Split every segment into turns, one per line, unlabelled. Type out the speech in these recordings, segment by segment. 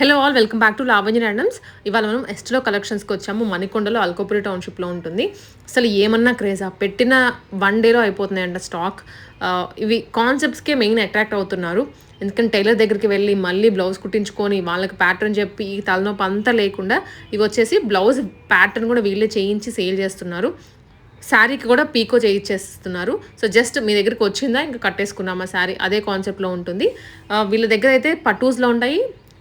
Hello all welcome back to Lavanya randoms. ఇవాళ మనం ఎస్టలో కలెక్షన్స్కి వచ్చాము. మణికొండలో అల్కోపురి టౌన్షిప్లో ఉంటుంది. అసలు ఏమన్నా క్రేజా, పెట్టిన 1 డేలో అయిపోతున్నాయంట స్టాక్. ఇవి కాన్సెప్ట్స్కే మెయిన్ అట్రాక్ట్ అవుతున్నారు. ఎందుకంటే టైలర్ దగ్గరికి వెళ్ళి మళ్ళీ బ్లౌజ్ కుట్టించుకొని వాళ్ళకి ప్యాటర్న్ చెప్పి ఈ తలనొప్పి అంతా లేకుండా ఇవి వచ్చేసి బ్లౌజ్ ప్యాటర్న్ కూడా వీళ్ళే చేయించి సేల్ చేస్తున్నారు. శారీకి కూడా పీకో చేయించేస్తున్నారు. సో జస్ట్ మీ దగ్గరికి వచ్చిందా ఇంకా కట్టేసుకున్నామా శారీ, అదే కాన్సెప్ట్లో ఉంటుంది. వీళ్ళ దగ్గర అయితే పట్టూస్లో ఉంటాయి,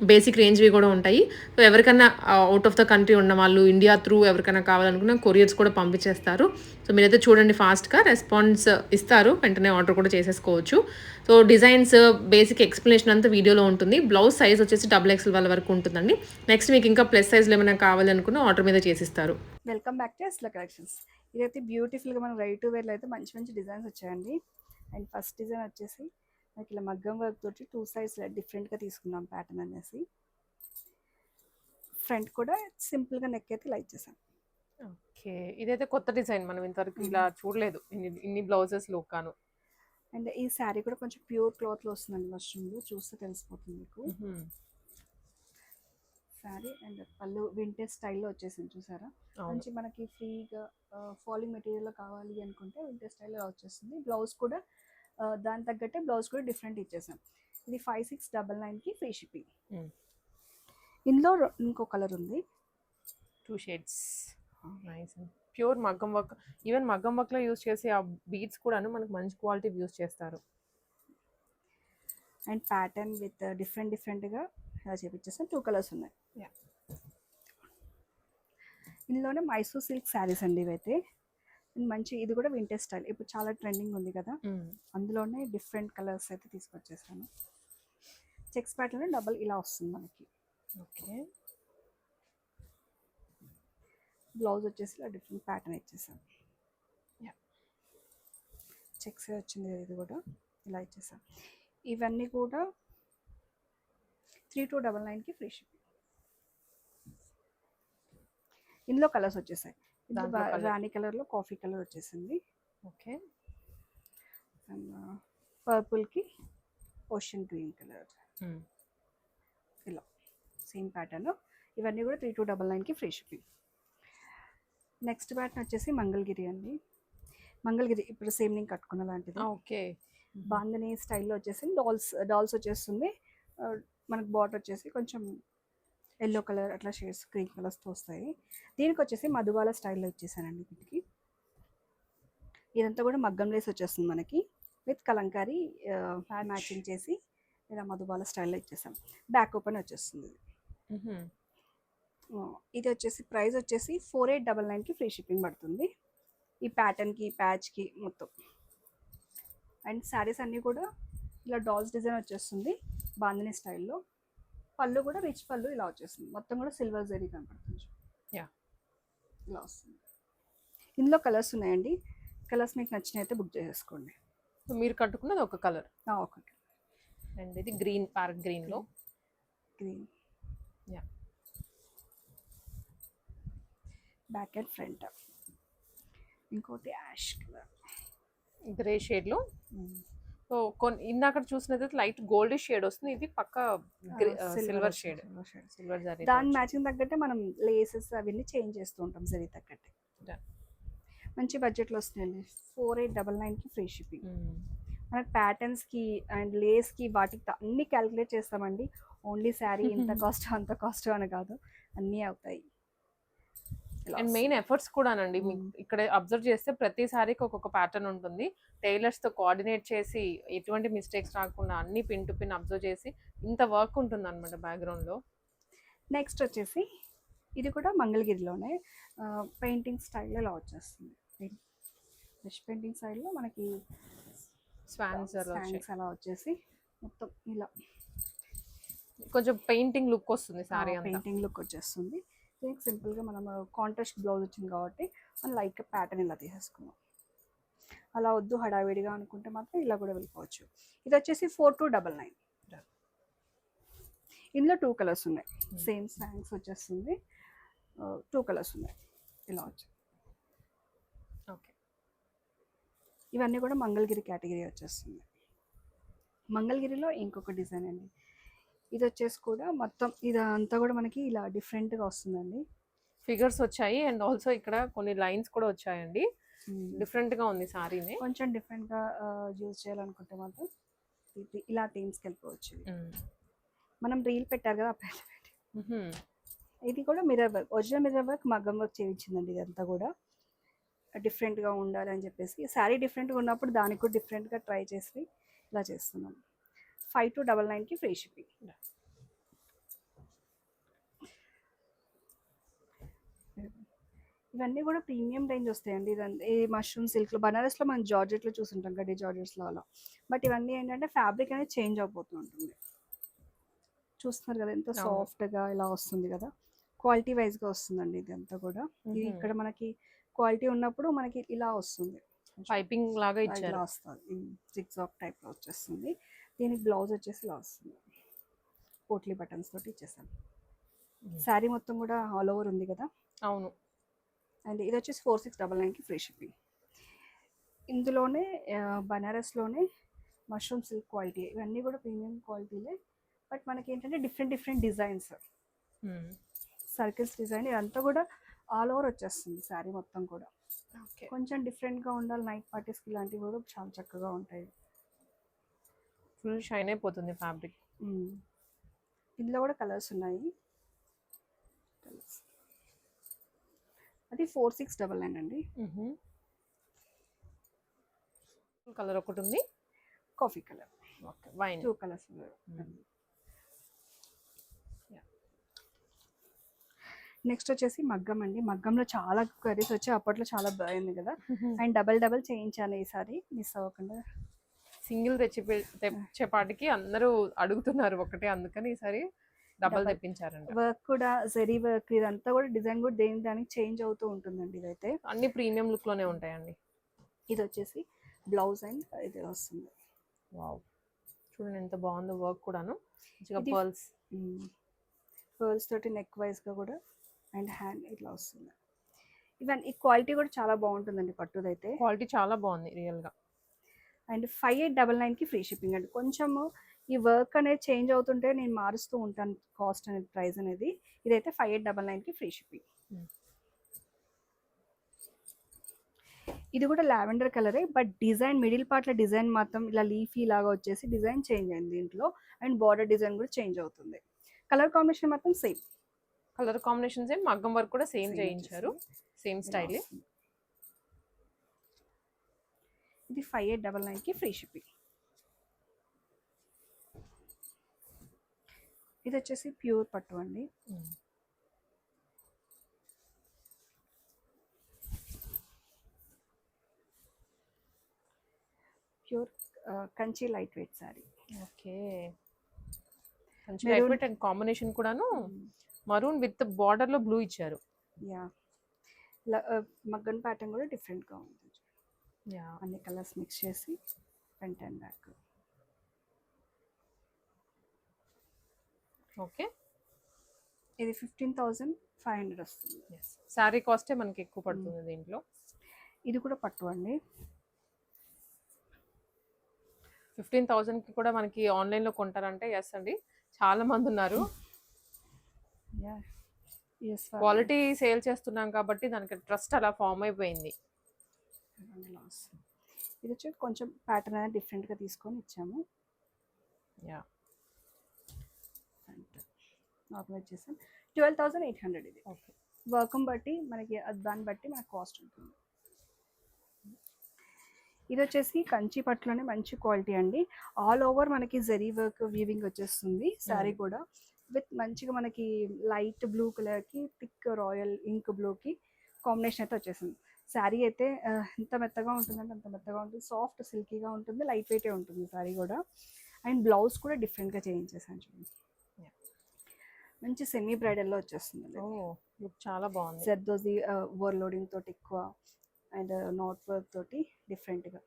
బేసిక్ రేంజ్వి కూడా ఉంటాయి. సో ఎవరికైనా అవుట్ ఆఫ్ ద కంట్రీ ఉన్న వాళ్ళు, ఇండియా త్రూ ఎవరికైనా కావాలనుకున్న కొరియర్స్ కూడా పంపించేస్తారు. సో మీరైతే చూడండి, ఫాస్ట్గా రెస్పాన్స్ ఇస్తారు, వెంటనే ఆర్డర్ కూడా చేసేసుకోవచ్చు. సో డిజైన్స్ బేసిక్ ఎక్స్ప్లెనేషన్ అంతా వీడియోలో ఉంటుంది. బ్లౌజ్ సైజ్ వచ్చేసి XXL వాళ్ళ వరకు ఉంటుందండి. నెక్స్ట్ మీకు ఇంకా ప్లస్ సైజ్లో ఏమైనా కావాలనుకున్న ఆర్డర్ మీద చేసిస్తారు.
Welcome back to Esla collections. ఇదైతే బ్యూటిఫుల్గా మనం రెడీ టు వేర్లో అయితే మంచి మంచి డిజైన్స్ వచ్చాయండి. అండ్ ఫస్ట్ డిజైన్ వచ్చేసి మనకి ఇలా మగ్గం వర్క్ తోటి 2 సైడ్స్ డిఫరెంట్గా తీసుకున్నాం ప్యాటర్న్ అనేసి. ఫ్రంట్ కూడా సింపుల్గా నెక్ అయితే ఇలా ఇచ్చేసాం.
ఓకే, ఇదైతే కొత్త డిజైన్, మనం ఇంతవరకు ఇలా చూడలేదు ఇన్ని బ్లౌజెస్ లోకాను.
అండ్ ఈ శారీ కూడా కొంచెం ప్యూర్ క్లాత్లో వస్తుందండి. మష్రూమ్లో చూస్తే తెలిసిపోతుంది మీకు శారీ. అండ్ పళ్ళు వింటేజ్ స్టైల్లో వచ్చేసింది, చూసారా? మంచి మనకి ఫ్రీగా ఫాలింగ్ మెటీరియల్లో కావాలి అనుకుంటే వింటేజ్ స్టైల్లో వచ్చేస్తుంది. బ్లౌజ్ కూడా దాని తగ్గట్టే బ్లౌజ్ కూడా డిఫరెంట్ ఇచ్చేసాం. ఇది 5699కి ఫ్రీ షిప్పింగ్. ఇందులో ఇంకో కలర్ ఉంది,
2 షేడ్స్. నైస్. ప్యూర్ మగ్గం వర్క్, ఈవెన్ మగ్గం వర్క్లో యూస్ చేసే ఆ బీడ్స్ కూడాను మనకు మంచి క్వాలిటీ యూస్ చేస్తారు.
అండ్ ప్యాటర్న్ విత్ డిఫరెంట్గా ఇలా చేపించేసాం. 2 కలర్స్ ఉన్నాయి. ఇందులోనే మైసూర్ సిల్క్ శారీస్ అండి ఇవైతే. మంచి, ఇది కూడా వింటేజ్ స్టైల్, ఇప్పుడు చాలా ట్రెండింగ్ ఉంది కదా, అందులోనే డిఫరెంట్ కలర్స్ అయితే తీసుకొచ్చేసాను. చెక్స్ ప్యాటర్న్ డబల్ ఇలా వస్తుంది మనకి.
ఓకే,
బ్లౌజ్ వచ్చేసి ఇలా డిఫరెంట్ ప్యాటర్న్ ఇచ్చేసాం. చెక్స్ వచ్చింది కదా, ఇది కూడా ఇలా ఇచ్చేసాం. ఇవన్నీ కూడా 3299కి ఫ్రీ షిప్పింగ్. ఇందులో కలర్స్ వచ్చేసాయి. ఇందులో రాణి కలర్లో కాఫీ కలర్ వచ్చేసింది.
ఓకే,
అండ్ పర్పుల్కి ఓషన్ గ్రీన్ కలర్, ఇలా సేమ్ ప్యాటర్న్. ఇవన్నీ కూడా 3299కి ఫ్రీ షిప్పింగ్. నెక్స్ట్ ప్యాటర్న్ వచ్చేసి మంగళగిరి అండి. మంగళగిరి ఇప్పుడు సేమ్ నేను కట్టుకున్న లాంటిది.
ఓకే,
బాందని స్టైల్లో వచ్చేసి డాల్స్ వచ్చేస్తుంది. మనకు బార్డర్ వచ్చేసి కొంచెం ఎల్లో కలర్ అట్లా షేడ్స్, గ్రీన్ కలర్స్తో వస్తాయి. దీనికి వచ్చేసి మధుబాల స్టైల్లో ఇచ్చేసానండి వీటికి. ఇదంతా కూడా మగ్గం లేస్ వచ్చేస్తుంది మనకి, విత్ కలంకారీ మ్యాచింగ్ చేసి ఇలా మధుబాల స్టైల్లో ఇచ్చేసాం. బ్యాక్ ఓపెన్ వచ్చేస్తుంది. ఇది వచ్చేసి ప్రైస్ వచ్చేసి 4899కి ఫ్రీ షిప్పింగ్ పడుతుంది. ఈ ప్యాటర్న్కి, ప్యాచ్కి మొత్తం. అండ్ శారీస్ అన్నీ కూడా ఇలా డాల్స్ డిజైన్ వచ్చేస్తుంది బాందిని స్టైల్లో. పళ్ళు కూడా రిచ్ పళ్ళు ఇలా వచ్చేస్తుంది, మొత్తం కూడా సిల్వర్ జరీ కనపడుతుంది. ఇలా వస్తుంది. ఇందులో కలర్స్ ఉన్నాయండి. కలర్స్ మీకు నచ్చినైతే బుక్ చేసేసుకోండి.
మీరు కట్టుకున్నది ఒక కలర్.
ఒకటి.
అండ్ ఇది గ్రీన్, పార్క్ గ్రీన్లో
గ్రీన్. Back and front. ఇంకోటి యాష్ కలర్,
గ్రే షేడ్లో. సో ఇందాక చూసినది లైట్ గోల్డ్ షేడ్ వస్తుంది, ఇది పక్క సిల్వర్ షేడ్. సిల్వర్ జరీ,
దాని మ్యాచింగ్ తగ్గట్టే మనం లేసెస్ అవన్నీ చేంజ్ చేస్తూ ఉంటాం జరీ తగ్గట్టే. మంచి బడ్జెట్లో వస్తుందండి. 4899కి ఫ్రీ షిప్పింగ్. మనకి ప్యాటర్న్స్కి అండ్ లేస్కి వాటికి అన్నీ క్యాలిక్యులేట్ చేస్తామండి. ఓన్లీ శారీ ఇంత కాస్ట్ అంత కాస్ట్ అని కాదు, అన్నీ అవుతాయి.
అండ్ మెయిన్ ఎఫర్ట్స్ కూడానండి. మీకు ఇక్కడ అబ్జర్వ్ చేస్తే ప్రతి సారీకి ఒక్కొక్క ప్యాటర్న్ ఉంటుంది. టైలర్స్తో కోఆర్డినేట్ చేసి ఎటువంటి మిస్టేక్స్ రాకుండా అన్ని పిన్ టు పిన్ అబ్జర్వ్ చేసి ఇంత వర్క్ ఉంటుంది అనమాట బ్యాక్గ్రౌండ్లో.
నెక్స్ట్ వచ్చేసి ఇది కూడా మంగళగిరిలోనే పెయింటింగ్ స్టైల్లో ఇలా వచ్చేస్తుంది. బ్రష్ పెయింటింగ్ స్టైల్లో మనకి స్వాన్స్ అలా వచ్చేసి మొత్తం ఇలా
కొంచెం పెయింటింగ్ లుక్ వస్తుంది సారీ,
పెయింటింగ్ లుక్ వచ్చేస్తుంది. దీనికి సింపుల్గా మనం కాంట్రాస్ట్ బ్లౌజ్ వచ్చింది కాబట్టి మనం లైట్గా ప్యాటర్న్ ఇలా తీసేసుకున్నాం. అలా వద్దు హడావిడిగా అనుకుంటే మాత్రం ఇలా కూడా వెళ్ళిపోవచ్చు. ఇది వచ్చేసి 4299. ఇందులో 2 కలర్స్ ఉన్నాయి. సేమ్ సాంగ్స్ వచ్చేస్తుంది, 2 కలర్స్ ఉన్నాయి ఇలా వచ్చి.
ఓకే,
ఇవన్నీ కూడా మంగళగిరి కేటగిరీ వచ్చేస్తుంది. మంగళగిరిలో ఇంకొక డిజైన్ అండి. ఇది వచ్చేసి కూడా మొత్తం ఇదంతా కూడా మనకి ఇలా డిఫరెంట్గా వస్తుందండి.
ఫిగర్స్ వచ్చాయి అండ్ ఆల్సో ఇక్కడ కొన్ని లైన్స్ కూడా వచ్చాయండి. డిఫరెంట్ గా ఉంది సారీని.
కొంచెం డిఫరెంట్గా యూజ్ చేయాలనుకుంటే మాత్రం ఇలా థీమ్స్కి వెళ్ళిపోవచ్చు ఇది. మనం రీల్ పెట్టారు కదా అప్పుడు ఇది కూడా mirror work, original mirror work, మగ్గం వర్క్ చేయించిందండి. ఇదంతా కూడా డిఫరెంట్గా ఉండాలని చెప్పేసి శారీ డిఫరెంట్గా ఉన్నప్పుడు దానికి కూడా డిఫరెంట్గా ట్రై చేసి ఇలా చేస్తున్నాం. 5299కి ఫ్రీ షిప్పింగ్. ఇవన్నీ కూడా ప్రీమియం రేంజ్ వస్తాయండి. ఇదంతా ఈ మష్రూమ్ సిల్క్లో, బనారస్లో మనం జార్జెట్లో చూసుంటాం గడ్డి జార్జెట్స్లో అలా. బట్ ఇవన్నీ ఏంటంటే ఫ్యాబ్రిక్ అనేది చేంజ్ అయిపోతూ ఉంటుంది. చూస్తున్నారు కదా ఎంత సాఫ్ట్గా ఇలా వస్తుంది కదా, క్వాలిటీ వైజ్గా వస్తుందండి ఇదంతా కూడా. ఇది ఇక్కడ మనకి క్వాలిటీ ఉన్నప్పుడు మనకి ఇలా వస్తుంది,
పైపింగ్ లాగా
ఇలా
ఇచ్చారు.
వస్తుంది, జిగ్జాగ్ టైప్లో వచ్చేస్తుంది. దీనికి బ్లౌజ్ వచ్చేసి ఇలా వస్తుంది, పోట్లీ బటన్స్ తోటి ఇచ్చేసాను. శారీ మొత్తం కూడా ఆల్ ఓవర్ ఉంది కదా.
అవును.
అండ్ ఇది వచ్చేసి 4699కి ఫ్రీ షిప్పింగ్. ఇందులోనే బనారస్లోనే మష్రూమ్ సిల్క్ క్వాలిటీ, ఇవన్నీ కూడా ప్రీమియం క్వాలిటీలే. బట్ మనకి ఏంటంటే డిఫరెంట్ డిజైన్స్, సర్కిల్స్ డిజైన్, ఇదంతా కూడా ఆల్ ఓవర్ వచ్చేస్తుంది శారీ మొత్తం కూడా. కొంచెం డిఫరెంట్గా ఉండాలి నైట్ పార్టీస్కి, ఇలాంటివి కూడా చాలా చక్కగా ఉంటాయి.
ఫుల్ షైన్ అయిపోతుంది ఫ్యాబ్రిక్.
ఇందులో కూడా కలర్స్ ఉన్నాయి. అది 4699 అండి.
కలర్ ఒకటి ఉంది,
coffee colour,
wine,
2 colours. Next వచ్చేసి మగ్గం అండి. మగ్గంలో చాలా కర్రీస్ వచ్చి అప్పట్లో చాలా బాగుంది కదా. అండ్ డబల్ చేయించాను ఈసారి, మిస్ అవ్వకుండా.
సింగిల్ తెచ్చేపాటికి అందరూ అడుగుతున్నారు ఒకటే, అందుకని ఈసారి డబల్ తెప్పించారంట.
వర్క్ కూడా జరీ వర్క్, ఇదంతా కూడా డిజైన్ కూడా దేని దానికి చేంజ్ అవుతూ ఉంటుందండి. ఇదైతే
అన్ని ప్రీమియం లుక్ లోనే ఉంటాయండి.
ఇది వచ్చేసి బ్లౌజ్ అండ్ ఇది వస్తుంది.
వావ్, చూడండి ఎంత బాగుందో వర్క్ కూడాను.
పర్ల్స్ తోటి నెక్ వైజ్గా కూడా అండ్ హ్యాండ్ ఇట్లా వస్తుంది. ఈ క్వాలిటీ కూడా చాలా బాగుంటుందండి పట్టుదైతే.
క్వాలిటీ చాలా బాగుంది రియల్గా.
అండ్ 5899కి ఫ్రీ షిప్పింగ్ అండి. కొంచెము ఈ వర్క్ అనేది చేంజ్ అవుతుంటే నేను మారుస్తూ ఉంటాను కాస్ట్ అనేది, ప్రైస్ అనేది. ఇదైతే 5899కి ఫ్రీ షిప్పింగ్. ఇది కూడా లావెండర్ కలరే, బట్ డిజైన్ మిడిల్ పార్ట్లో డిజైన్ మాత్రం ఇలా లీఫీ లాగా వచ్చేసి డిజైన్ చేంజ్ అయింది దీంట్లో. అండ్ బార్డర్ డిజైన్ కూడా చేంజ్ అవుతుంది. కలర్ కాంబినేషన్ మాత్రం సేమ్.
కలర్ కాంబినేషన్ సేమ్, మగ్గం వర్క్ కూడా సేమ్ చేయించారు, సేమ్ స్టైలే. ఇది 5899కి ఫ్రీ షిప్పింగ్. ఇది వచ్చేసి ప్యూర్ పట్టు అండి. Pure Kanchi light wait sorry. Okay, Kanchi light wait and combination కూడాను మరూన్ విత్ బార్డర్ లో బ్లూ ఇచ్చారు.
యా, మగ్గన్ ప్యాటర్న్ కూడా డిఫరెంట్గా ఉంది. అన్ని కలర్స్ మిక్స్ చేసి ఫ్రంట్ అండ్ బ్యాక్.
ఓకే,
ఇది 15,500 వస్తుంది.
శారీ కాస్టే మనకి ఎక్కువ పడుతుంది దీంట్లో.
ఇది కూడా పట్టు అండి.
15,000కి కూడా మనకి ఆన్లైన్లో కొంటారంటే ఎస్ అండి, చాలా మంది ఉన్నారు. క్వాలిటీ సేల్ చేస్తున్నాం కాబట్టి దానికి ట్రస్ట్ అలా ఫామ్ అయిపోయింది.
ఇది వచ్చి కొంచెం ప్యాటర్న్ అనేది డిఫరెంట్గా తీసుకొని ఇచ్చాము.
యా,
నార్మల్ వచ్చేసాం 12,800. ఇది
ఓకే,
వర్క్ బట్టి మనకి దాన్ని బట్టి మనకు కాస్ట్ ఉంటుంది. ఇది వచ్చేసి కంచి పట్టులోనే మంచి క్వాలిటీ అండి. ఆల్ ఓవర్ మనకి జరీ వర్క్ వీవింగ్ వచ్చేస్తుంది శారీ కూడా. విత్ మంచిగా మనకి లైట్ బ్లూ కలర్కి థిక్ రాయల్ ఇంక్ బ్లూకి కాంబినేషన్ అయితే వచ్చేసింది. శారీ అయితే ఎంత మెత్తగా ఉంటుందంటే అంత మెత్తగా ఉంటుంది, సాఫ్ట్ సిల్కీగా ఉంటుంది, లైట్ వెయిటే ఉంటుంది శారీ కూడా. అండ్ బ్లౌజ్ కూడా డిఫరెంట్గా చేయించేసాను చూడండి, మంచి సెమీ బ్రైడల్లో వచ్చేస్తుంది.
లుక్ చాలా బాగుంది.
జర్దోజీ ఓవర్ లోడింగ్ తోటి ఎక్కువ అండ్ నాట్ వర్క్ తోటి డిఫరెంట్గా.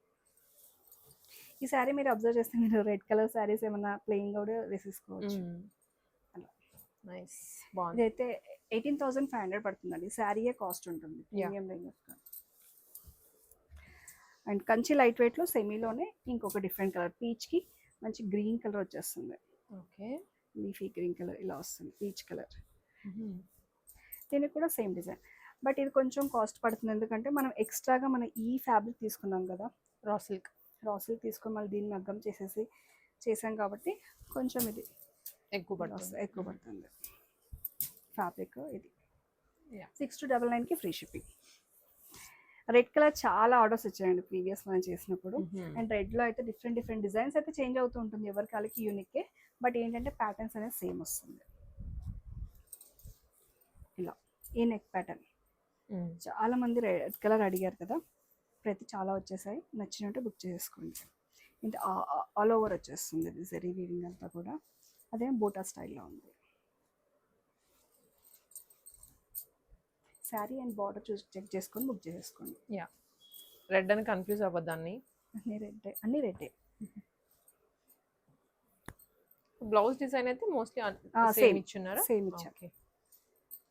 ఈ శారీ మీరు అబ్జర్వ్ చేస్తే మీరు రెడ్ కలర్ శారీస్ ఏమన్నా ప్లెయిన్ కూడా వేసేసుకోవచ్చు. అలా
నైస్, బాగుంది.
ఇదైతే 18,500 పడుతుందండి. శారీయే కాస్ట్ ఉంటుంది premium range. And Kanchi light వెయిట్లో సెమీలోనే ఇంకొక డిఫరెంట్ కలర్ పీచ్కి మంచి గ్రీన్ కలర్ వచ్చేస్తుంది.
ఓకే,
లీఫీ గ్రీన్ కలర్ ఇలా వస్తుంది, పీచ్ కలర్. దీనికి కూడా సేమ్ డిజైన్, బట్ ఇది కొంచెం కాస్ట్ పడుతుంది, ఎందుకంటే మనం ఎక్స్ట్రాగా మనం ఈ ఫ్యాబ్రిక్ తీసుకున్నాం కదా,
రా సిల్క్
తీసుకొని మళ్ళీ దీన్ని మగ్గం చేసాం కాబట్టి కొంచెం ఇది ఎక్కువ పడుతుంది ఫ్యాబ్రిక్. ఇది 6299కి ఫ్రీ షిప్పింగ్. రెడ్ కలర్ చాలా ఆర్డర్స్ వచ్చాయండి ప్రీవియస్ మనం చేసినప్పుడు. అండ్ రెడ్లో అయితే డిఫరెంట్ డిజైన్స్ అయితే చేంజ్ అవుతూ ఉంటుంది, ఎవరికి వాళ్ళకి యూనిక్కే, బట్ ఏంటంటే ప్యాటర్న్స్ అనేది సేమ్ వస్తుంది. ఇలా ఈ నెక్ ప్యాటర్న్ చాలా మంది రెడ్ కలర్ అడిగారు కదా, ప్రతి చాలా వచ్చేసాయి, నచ్చినట్టు బుక్ చేసుకోండి. ఇంత ఆల్ ఓవర్ వచ్చేస్తుంది ఇది జరీ వీవింగ్ అంతా కూడా, అదే బోటా స్టైల్లో ఉంది. శారీ అండ్ బార్డర్ చూసి చెక్ చేసుకొని బుక్ చేసుకోండి.
యా, రెడ్ అని కన్ఫ్యూజ్ అవ్వద్దాన్ని,
అన్ని రెడ్డే.
బ్లౌజ్ డిజైన్ అయితే మోస్ట్లీ సేమ్ ఇచ్చున్నారా?
సేమ్ ఇచ్చారు.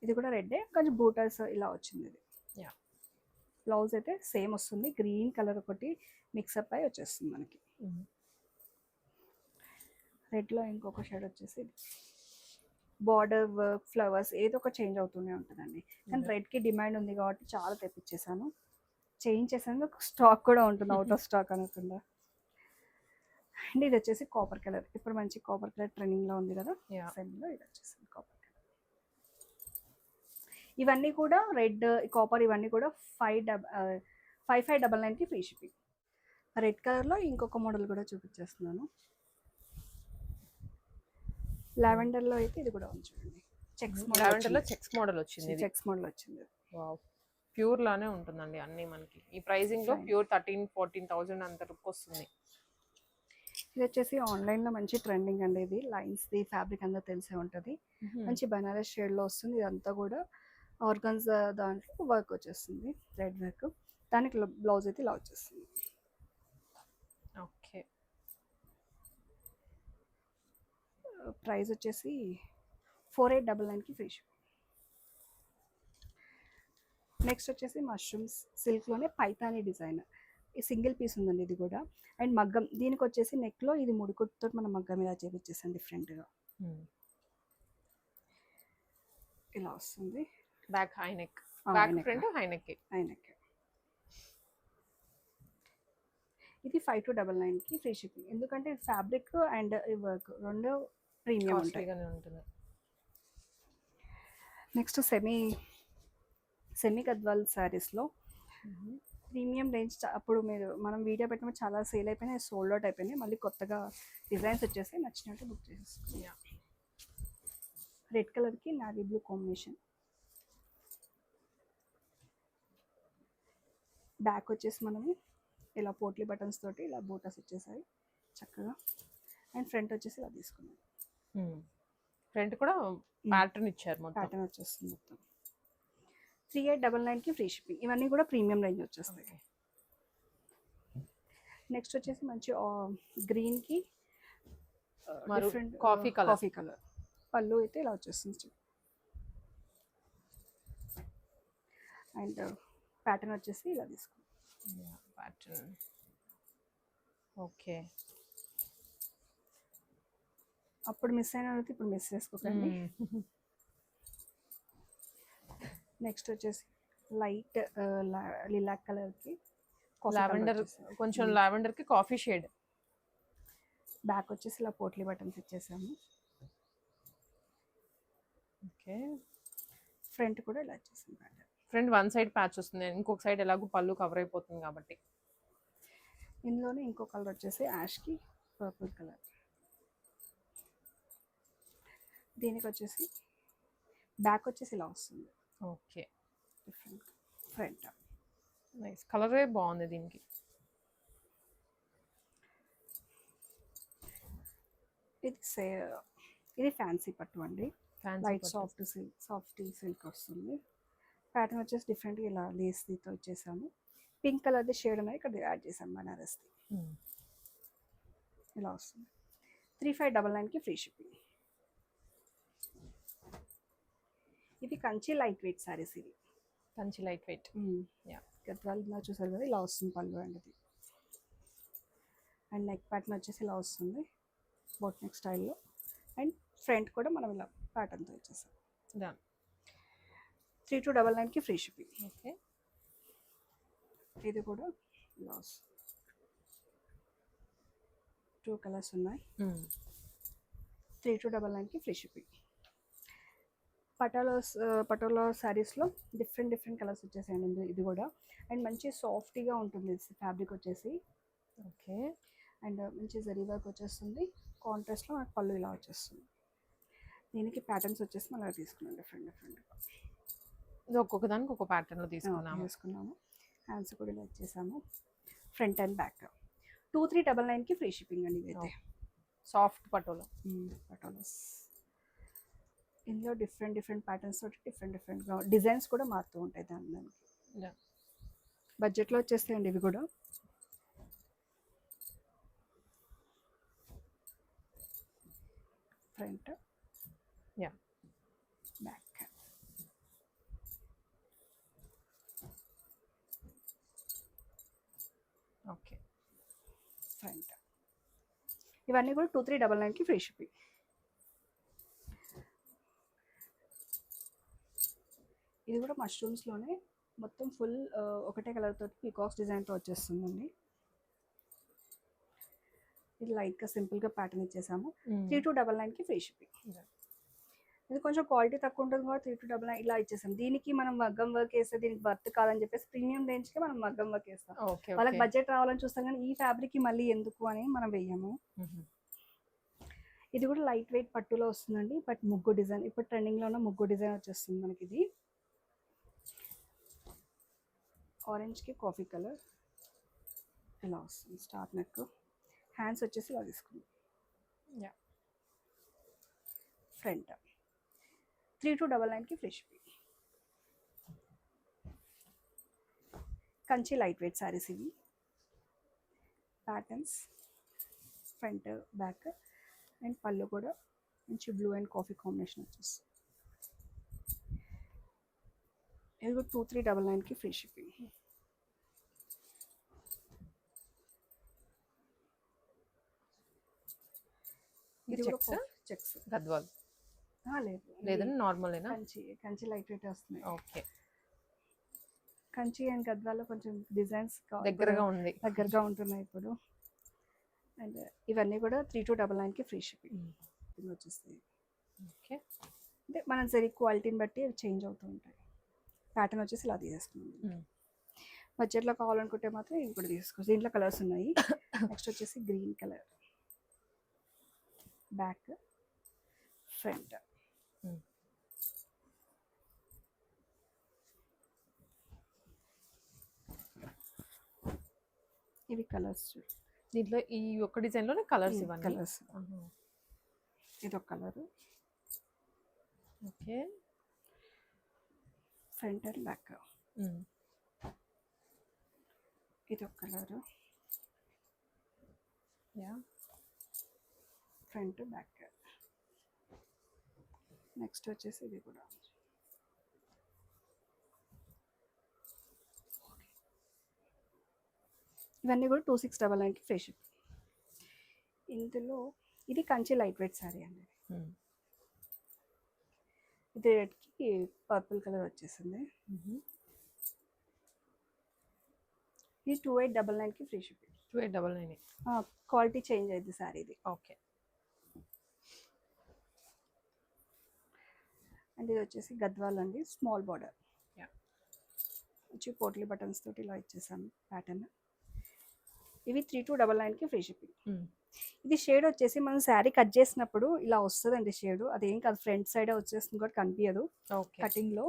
ఇది కూడా రెడ్డే, కొంచెం బూటాస్ ఇలా వచ్చింది. ఇది
యా,
బ్లౌజ్ అయితే సేమ్ వస్తుంది, గ్రీన్ కలర్ ఒకటి మిక్సప్ అయి వచ్చేస్తుంది మనకి. రెడ్లో ఇంకొక షేడ్ వచ్చేసి బార్డర్ వర్క్ ఫ్లవర్స్ ఏదో ఒక చేంజ్ అవుతూనే ఉంటుందండి, కానీ రెడ్కి డిమాండ్ ఉంది కాబట్టి చాలా తెప్పించేసాను. చేంజ్ చేసాను, స్టాక్ కూడా ఉంటుంది, అవుట్ ఆఫ్ స్టాక్ అనకుండా. అండ్ ఇది వచ్చేసి కాపర్ కలర్, ఇప్పుడు మంచి కాపర్ కలర్ ట్రెండింగ్లో ఉంది కదా, సెమీలో ఇది వచ్చేసింది కాపర్ కలర్. ఇవన్నీ కూడా రెడ్ కాపర్, ఇవన్నీ కూడా 5599కి ఫ్రీ షిప్పింగ్. రెడ్ కలర్లో ఇంకొక మోడల్ కూడా చూపించేస్తున్నాను. లావెండర్లో అయితే ఇది కూడా ఉంది చూడండి,
లావెండర్లో చెక్స్ మోడల్ వచ్చింది.
వావ్,
ప్యూర్ లానే ఉంటుందండి అన్ని మనకి ఈ ప్రైసింగ్ లో. ప్యూర్ 13,000-14,000 అంత లుక్ వస్తుంది.
ఇది వచ్చేసి ఆన్లైన్లో మంచి ట్రెండింగ్ అండి, ఇది లైన్స్ది ఫ్యాబ్రిక్ అంతా తెలిసే ఉంటుంది, మంచి బనారస్ షేడ్లో వస్తుంది. ఇదంతా కూడా ఆర్గన్జా దాంట్లో వర్క్ వచ్చేస్తుంది, థ్రెడ్ వర్క్. దానికి బ్లౌజ్ అయితే ఇలా వచ్చేస్తుంది.
ఓకే,
ప్రైస్ వచ్చేసి 4899కి ఫ్రీ షిప్. నెక్స్ట్ వచ్చేసి మష్రూమ్స్ సిల్క్లోనే పైతానీ డిజైన్, ఈ సింగిల్ పీస్ ఉందండి ఇది కూడా. అండ్ మగ్గం, దీనికి వచ్చేసి నెక్లో ఇది ముడికుట్టుతో మనం మగ్గం ఇలా చేపించేసాం డిఫరెంట్గా, ఇలా వస్తుంది.
Back high neck, back front high neck.
ఇది 5299కి ఫ్రీ షిప్పింగ్, ఎందుకంటే ఫ్యాబ్రిక్ అండ్ వర్క్ రెండు ప్రీమియం ఉంటాయి. నెక్స్ట్ సెమీ గద్వాల్ శారీస్లో ప్రీమియం రేంజ్. అప్పుడు మనం వీడియో పెట్టినప్పుడు చాలా సేల్ అయిపోయినాయి, సోల్డ్ అవుట్ అయిపోయినాయి, మళ్ళీ కొత్తగా డిజైన్స్ వచ్చేసి నచ్చినట్టు బుక్ చేసేసుకోండి. రెడ్ కలర్కి నావీ బ్లూ కాంబినేషన్. బ్యాక్ వచ్చేసి మనము ఇలా పోట్లీ బటన్స్ తోటి ఇలా బూటాస్ వచ్చేసాయి చక్కగా. అండ్ ఫ్రంట్ వచ్చేసి ఇలా తీసుకున్నాం,
ఫ్రంట్ కూడా ప్యాటర్న్ ఇచ్చారు,
ప్యాటర్న్ వచ్చేస్తుంది మొత్తం. 3899కి ఫ్రీ షిప్పింగ్. ఇవన్నీ కూడా ప్రీమియం రేంజ్ వచ్చేస్తాయి. నెక్స్ట్ వచ్చేసి మంచి గ్రీన్కి
డిఫరెంట్ కాఫీ
కలర్ పళ్ళు అయితే ఇలా వచ్చేస్తుంది. అండ్ ప్యాటర్న్ వచ్చేసి ఇలా తీసుకుంటాం.
Pattern okay.
అప్పుడు మిస్ అయిన ఇప్పుడు మిస్ చేసుకోకండి. నెక్స్ట్ వచ్చేసి లైట్ లిలాక్ కలర్కి
లావెండర్, కొంచెం లావెండర్కి కాఫీ షేడ్.
బ్యాక్ వచ్చేసి ఇలా పోట్లీ బటన్స్ ఇచ్చేసాము.
ఓకే,
ఫ్రంట్ కూడా ఇలా వచ్చేసింది.
ఫ్రంట్ వన్ సైడ్ ప్యాచ్ వస్తుంది, ఇంకొక సైడ్ ఎలాగో పళ్ళు కవర్ అయిపోతుంది కాబట్టి.
ఇందులోనే ఇంకో కలర్ వచ్చేసి యాష్కి పర్పుల్ కలర్. దీనికి వచ్చేసి బ్యాక్ వచ్చేసి ఇలా వస్తుంది.
Okay,
different front.
నైస్, కలరే బాగుంది దీనికి.
ఇది ఫ్యాన్సీ పట్టు అండి, లైట్ సాఫ్ట్ సిల్క్ వస్తుంది. ప్యాటర్న్ వచ్చేసి డిఫరెంట్గా ఇలా లేస్తో ఇచ్చేసాము. పింక్ కలర్ది షేడ్ అనేది ఇక్కడ యాడ్ చేసాము బనారస్ది. ఇలా వస్తుంది. 3599కి ఫ్రీ షిప్పింగ్. ఇది కంచి లైట్ వెయిట్ సారీస్. ఇది
కంచి లైట్ వెయిట్.
గద్వాల్ ఇలా చూసారు కదా, ఇలా వస్తుంది పళ్ళు అండ్ ఇది. అండ్ నెక్ ప్యాటర్న్ వచ్చేసి ఇలా వస్తుంది, బోట్ నెక్ స్టైల్లో. అండ్ ఫ్రంట్ కూడా మనం ఇలా ప్యాటర్న్తో ఇచ్చేసాం.
డన్.
3299కి ఫ్రీ షిప్పింగ్.
ఓకే.
ఇది కూడా లాస్ 2 కలర్స్ ఉన్నాయి. 3299కి ఫ్రీ షిప్పింగ్. పటోలా శారీస్లో డిఫరెంట్ కలర్స్ వచ్చేసాయండి ఇది కూడా. అండ్ మంచి సాఫ్టీగా ఉంటుంది ఫ్యాబ్రిక్ వచ్చేసి.
ఓకే.
అండ్ మంచి జరీ వర్క్ వచ్చేస్తుంది. కాంట్రాస్ట్లో మనకు పళ్ళు ఇలా వచ్చేస్తుంది. దీనికి ప్యాటర్న్స్ వచ్చేసి మనం తీసుకున్నాం డిఫరెంట్గా.
ఇది ఒక్కొక్క దానికి ఒక ప్యాటర్న్లో తీసుకున్నాము.
హ్యాండ్స్ కూడా ఇలా ఇచ్చేసాము. ఫ్రంట్ అండ్ బ్యాక్ 2399కి ఫ్రీ షిప్పింగ్ అండి ఇదైతే.
సాఫ్ట్ పటోలా.
పటోలాస్ ఇందులో డిఫరెంట్ ప్యాటర్న్స్ తోటి డిఫరెంట్గా డిజైన్స్ కూడా మారుతూ ఉంటాయి దానికి. బడ్జెట్లో వచ్చేస్తాయండి ఇవి కూడా. Front back.
ఓకే.
ఫ్రంట్ ఇవన్నీ కూడా 2399కి ఫ్రీ షిప్పింగ్. ఇది కూడా మష్రూమ్స్లోనే మొత్తం ఫుల్ ఒకటే కలర్ తోటి పీకాక్స్ డిజైన్తో వచ్చేస్తుందండి. ఇది లైట్గా సింపుల్గా ప్యాటర్న్ ఇచ్చేసాము. 3299కి ఫ్రీ షిప్పింగ్. ఇది కొంచెం క్వాలిటీ తక్కువ ఉంటుంది కూడా 3299 ఇలా ఇచ్చేసాం. దీనికి మనం మగ్గం వర్క్ వేస్తే దీనికి వర్త్ కాదని చెప్పేసి ప్రీమియం రేంజ్కి మనం మగ్గం వర్క్ వేస్తాం. వాళ్ళకి బడ్జెట్ రావాలని చూస్తాం కానీ ఈ ఫ్యాబ్రిక్కి మళ్ళీ ఎందుకు అని మనం వేయము. ఇది కూడా లైట్ వెయిట్ పట్టులో వస్తుందండి. బట్ ముగ్గు డిజైన్ ఇప్పుడు ట్రెండింగ్లో ఉన్న ముగ్గు డిజైన్ వచ్చేస్తుంది మనకి. ఇది ఆరెంజ్కి కాఫీ కలర్ ఇలా వస్తుంది. Start neck. హ్యాండ్స్ వచ్చేసి ఇలా తీసుకుందాం. ఫ్రంట్ 3299కి free shipping. Kanchi light weight saris ఇవి. ప్యాటర్న్స్ ఫ్రంట్ బ్యాక్ అండ్ పళ్ళు కూడా మంచి బ్లూ అండ్ కాఫీ కాంబినేషన్ వచ్చేస్తుంది. ఇది కూడా 2399కి ఫ్రీ షిప్పింగ్. ఇది కూడా చెక్స్
గద్వాల్
లేదండి,
నార్మలేనా?
కంచి లైట్ వెయిట్ వస్తున్నాయి.
ఓకే.
కంచి అండ్ గద్వాల్లో కొంచెం డిజైన్స్
దగ్గరగా
ఉంటున్నాయి ఇప్పుడు. అండ్ ఇవన్నీ కూడా 3299కి ఫ్రీ షిప్పింగ్ వచ్చేస్తాయి.
ఓకే.
అంటే మనం సరి క్వాలిటీని బట్టి అవి చేంజ్ అవుతూ ఉంటాయి. ప్యాటర్న్ వచ్చేసి ఇలా తీసేసుకున్నాం. బడ్జెట్లో కావాలనుకుంటే మాత్రం ఇవి కూడా తీసుకోవచ్చు. దీంట్లో కలర్స్ ఉన్నాయి. నెక్స్ట్ వచ్చేసి గ్రీన్ కలర్. Back front. ఇవి కలర్స్
దీంట్లో ఈ ఒక్క డిజైన్లోనే కలర్స్ ఇవ్వండి.
కలర్స్ ఇది ఒక colour.
Okay.
Front and back. ఇది ఒక కలరు. Front back. నెక్స్ట్ వచ్చేసి ఇది కూడా. ఇవన్నీ కూడా 2699కి ఫ్రీ షిప్. ఇందులో ఇది కంచి లైట్ వెయిట్ శారీ అండి. ఇది రెడ్కి పర్పుల్ కలర్ వచ్చేసింది. ఇది 2899కి ఫ్రీ షిప్పింగ్.
2899.
క్వాలిటీ చేంజ్ అయింది శారీ ఇది.
ఓకే.
అండ్ ఇది వచ్చేసి గద్వాల్ అండి, స్మాల్ బార్డర్ వచ్చి పోట్లీ బటన్స్ తోటి ఇలా ఇచ్చేసాను ప్యాటర్న్. ఇవి 3299కి ఫ్రీ షిప్పింగ్. ఇది షేడ్ వచ్చేసి మనం శారీ కట్ చేసినప్పుడు ఇలా వస్తుందండి షేడ్. అదేం కాదు, ఫ్రంట్ సైడ్ వచ్చేస్తుంది కూడా కనిపించదు కటింగ్లో.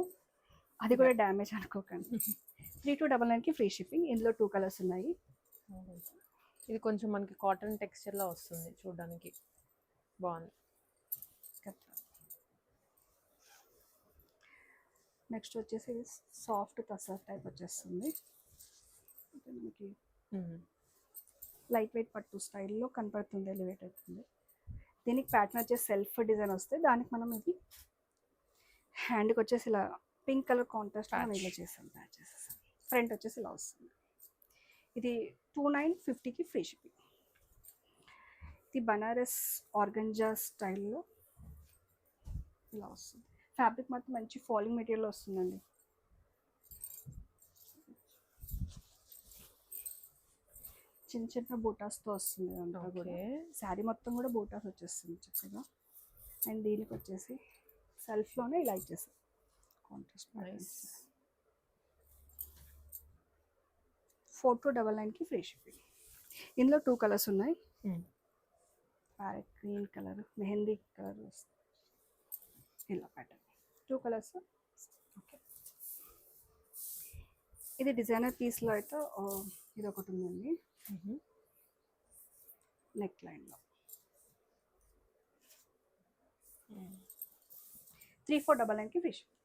అది కూడా డ్యామేజ్ అనుకోకండి. 3299కి ఫ్రీ షిప్పింగ్. ఇందులో 2 కలర్స్ ఉన్నాయి.
ఇది కొంచెం మనకి కాటన్ టెక్స్చర్లో వస్తుంది, చూడడానికి బాగుంది.
నెక్స్ట్ వచ్చేసి సాఫ్ట్ తసర్ టైప్ వచ్చేస్తుంది. మనకి లైట్ వెయిట్ పట్టు స్టైల్లో కనపడుతుంది, ఎలివేట్ అవుతుంది. దీనికి ప్యాటర్న్ వచ్చేసి సెల్ఫ్ డిజైన్ వస్తే దానికి మనం ఇది హ్యాండ్కి వచ్చేసి ఇలా పింక్ కలర్ కాంట్రాస్ట్ మనం ఇలా చేసాం, ప్యాచ్ చేసేసాం. ఫ్రంట్ వచ్చేసి ఇలా వస్తుంది. ఇది 2950కి ఫ్రీ షిప్పింగ్. ఇది బనారస్ ఆర్గంజా స్టైల్లో ఇలా వస్తుంది. ఫ్యాబ్రిక్ మాత్రం మంచి ఫాలింగ్ మెటీరియల్ వస్తుందండి. చిన్న చిన్న బూటాస్తో వస్తుంది అంతా కూడా. శారీ మొత్తం కూడా బూటాస్ వచ్చేస్తుంది చక్కగా. అండ్ దీనికి వచ్చేసి సెల్ఫ్లోనే ఇలా ఇచ్చేసి కాంట్రాస్ట్ ప్యాటర్న్స్. 4299కి ఫ్రీ షిప్పింగ్. ఇందులో 2 కలర్స్ ఉన్నాయి. Parrot green colour, mehndi colour వస్తుంది. ఇలా ప్యాటర్న్ 2 కలర్స్. ఓకే, ఇది డిజైనర్ పీస్లో అయితే ఇది ఒకటి ఉందండి. నెక్ లైన్లో 3499కి ఫ్రీ షిప్పింగ్.